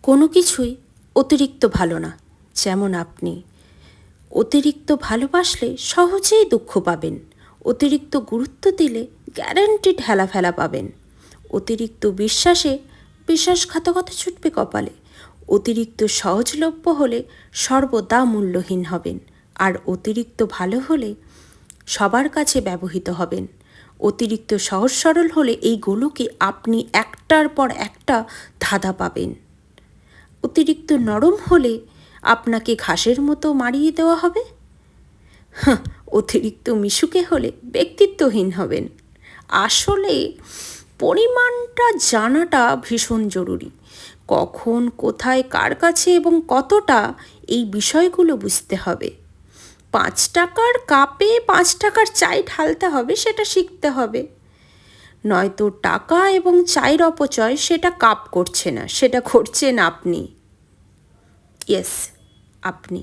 কোনো কিছুই অতিরিক্ত ভালো না। যেমন আপনি অতিরিক্ত ভালোবাসলে সহজেই দুঃখ পাবেন, অতিরিক্ত গুরুত্ব দিলে গ্যারান্টিড হেলাফেলা পাবেন, অতিরিক্ত বিশ্বাসে বিশ্বাসঘাতকতা ছুটবে কপালে, অতিরিক্ত সহজলভ্য হলে সর্বদা মূল্যহীন হবেন, আর অতিরিক্ত ভালো হলে সবার কাছে ব্যবহৃত হবেন। অতিরিক্ত সহজ সরল হলে এই গোলকে আপনি একটার পর একটা ধাঁধা পাবেন। অতিরিক্ত নরম হলে আপনাকে ঘাসের মতো মারিয়ে দেওয়া হবে। অতিরিক্ত মিশুকে হলে ব্যক্তিত্বহীন হবেন। আসলে পরিমাণটা জানাটা ভীষণ জরুরি। কখন, কোথায়, কার কাছে এবং কতটা, এই বিষয়গুলো বুঝতে হবে। 5 টাকার কাপে 5 টাকার চাই ঢালতে হবে, সেটা শিখতে হবে। নয়তো টাকা এবং চায়ের অপচয় সেটা কাপ করছে না, সেটা করছেন আপনি। ইয়েস, আপনি।